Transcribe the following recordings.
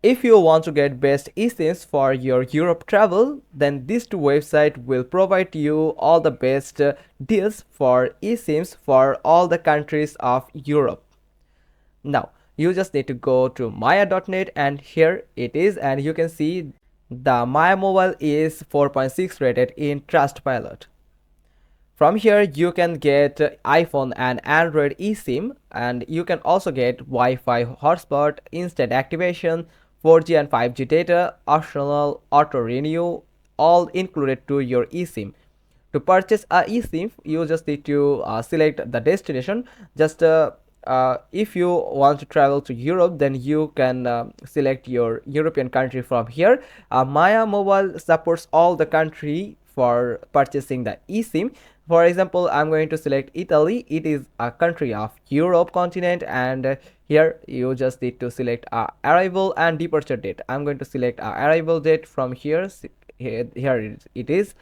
If you want to get best eSIMs for your Europe travel, then these two websites will provide you all the best deals for eSIMs for all the countries of Europe. Now, you just need to go to maya.net, and here it is, and you can see the Maya Mobile is 4.6 rated in Trustpilot. From here, you can get iPhone and Android eSIM, and you can also get Wi-Fi hotspot, instant activation, 4G and 5G data, optional auto renew, all included to your eSIM. To purchase a eSIM, you just need to select the destination. Just if you want to travel to Europe, then you can select your European country from here. Maya Mobile supports all the country for purchasing the eSIM. For example, I'm going to select Italy. It is a country of Europe continent, and here you just need to select arrival and departure date. I'm going to select arrival date from here. Here it is,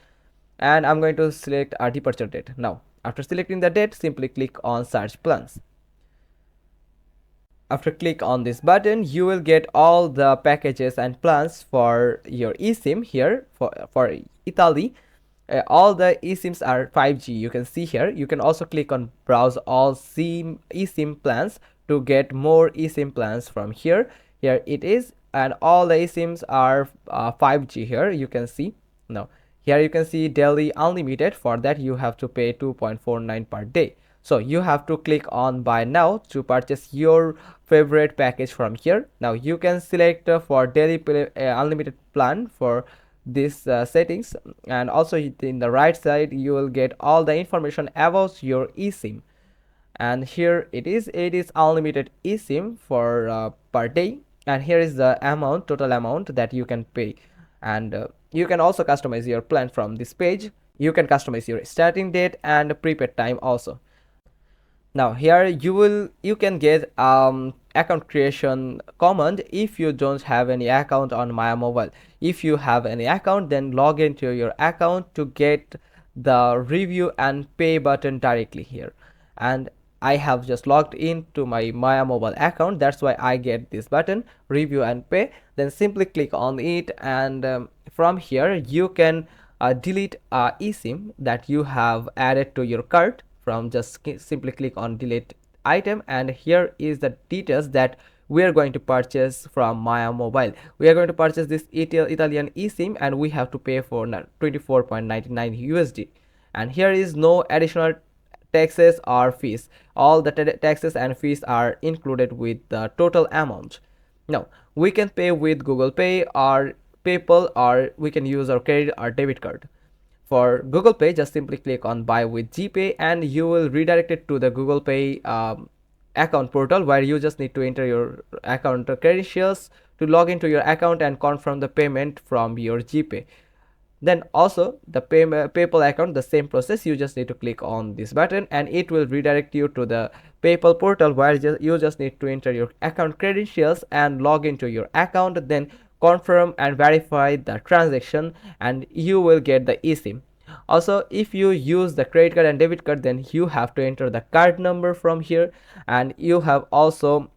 and I'm going to select a departure date. Now, after selecting the date, simply click on search plans. After click on this button, you will get all the packages and plans for your eSIM here for Italy. All the eSIMs are 5G. You can see here. You can also click on browse all eSIM plans to get more eSIM plans from here. Here it is, and all the eSIMs are 5G here. You can see. Now, here you can see daily unlimited. For that, you have to pay 2.49 per day. So you have to click on buy now to purchase your favorite package from here. Now you can select for daily unlimited plan for these settings, and also in the right side you will get all the information about your eSIM. And here it is unlimited eSIM for per day, and here is the amount, total amount that you can pay. And you can also customize your plan from this page. You can customize your starting date and prepaid time also. Now here you can get account creation command if you don't have any account on Maya Mobile. If you have any account, then log into your account to get the review and pay button directly here. And I have just logged into my Maya Mobile account, that's why I get this button, review and pay. Then simply click on it, and from here you can delete a eSIM that you have added to your cart. From just simply click on delete item, and here is the details that we are going to purchase from Maya Mobile. We are going to purchase this Italian eSIM, and we have to pay for 24.99 USD. And here is no additional taxes or fees. All the taxes and fees are included with the total amount. Now we can pay with Google Pay or PayPal, or we can use our credit or debit card. For Google Pay, just simply click on buy with GPay, and you will redirect it to the Google Pay account portal, where you just need to enter your account credentials to log into your account and confirm the payment from your GPay. Then also the PayPal account, the same process. You just need to click on this button, and it will redirect you to the PayPal portal, where you just need to enter your account credentials and log into your account, then confirm and verify the transaction, and you will get the eSIM. Also, if you use the credit card and debit card, then you have to enter the card number from here, and you have also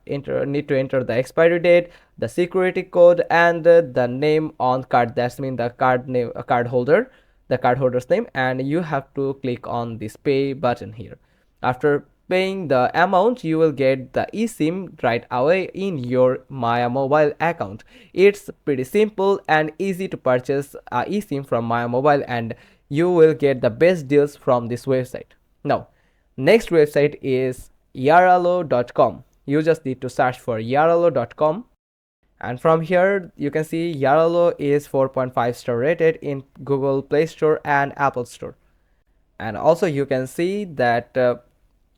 need to enter the expiry date, the security code, and the name on card. That's mean the card name, card holder, the card holder's name, and you have to click on this pay button here. After paying the amount, you will get the eSIM right away in your Maya Mobile account. It's pretty simple and easy to purchase a eSIM from Maya Mobile, and you will get the best deals from this website. Now, next website is yaralo.com. You just need to search for yaralo.com, and from here you can see Yaralo is 4.5 star rated in Google Play Store and Apple Store. And also you can see that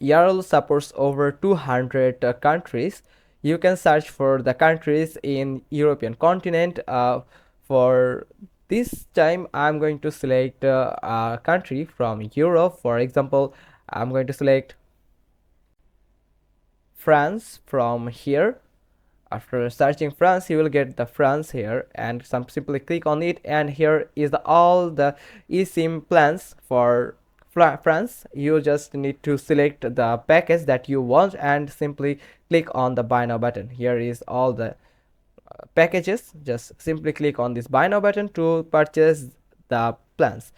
Yarl supports over 200 countries. You can search for the countries in European continent. For this time, I'm going to select a country from Europe. For example, I'm going to select France from here. After searching France, you will get the France here, and simply click on it, and here is all the eSIM plans for France. You just need to select the package that you want and simply click on the buy now button. Here is all the packages, just simply click on this buy now button to purchase the plans.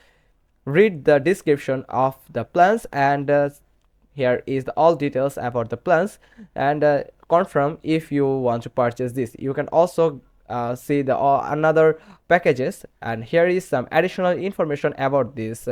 Read the description of the plans, and here is the all details about the plans, and confirm if you want to purchase this. You can also see the another packages, and here is some additional information about these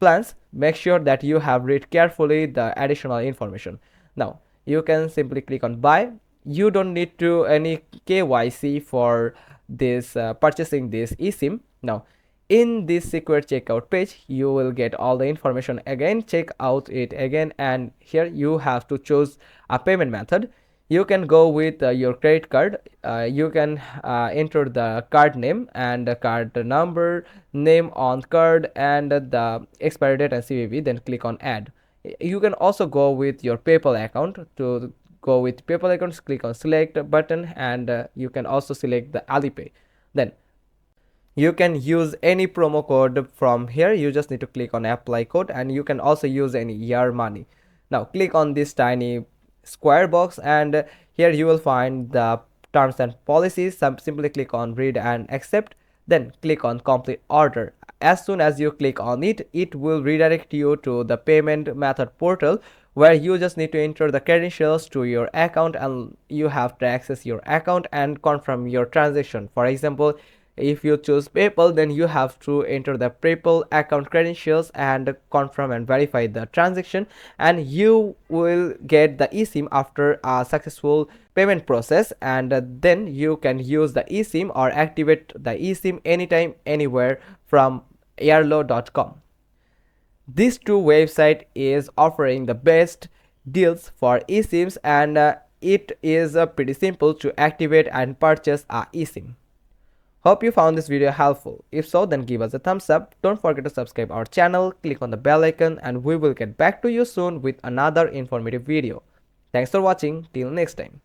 plans. Make sure that you have read carefully the additional information. Now you can simply click on buy. You don't need to any KYC for this purchasing this eSIM. Now in this secure checkout page, you will get all the information again. Check out it again, and here you have to choose a payment method. You can go with your credit card. You can enter the card name and the card number, name on card, and the expiry date and CVV. Then click on add. You can also go with your PayPal account. To go with PayPal accounts, click on select button, and you can also select the Alipay. Then you can use any promo code from here. You just need to click on apply code, and you can also use any year money. Now click on this tiny square box, and here you will find the terms and policies. Simply click on read and accept, then click on complete order. As soon as you click on it, it will redirect you to the payment method portal, where you just need to enter the credentials to your account, and you have to access your account and confirm your transaction. For example, if you choose PayPal, then you have to enter the PayPal account credentials and confirm and verify the transaction, and you will get the eSIM after a successful payment process, and then you can use the eSIM or activate the eSIM anytime, anywhere from airlo.com. These two website is offering the best deals for eSIMs, and it is pretty simple to activate and purchase a eSIM. Hope you found this video helpful. If so, then give us a thumbs up. Don't forget to subscribe our channel, click on the bell icon, and we will get back to you soon with another informative video. Thanks for watching. Till next time.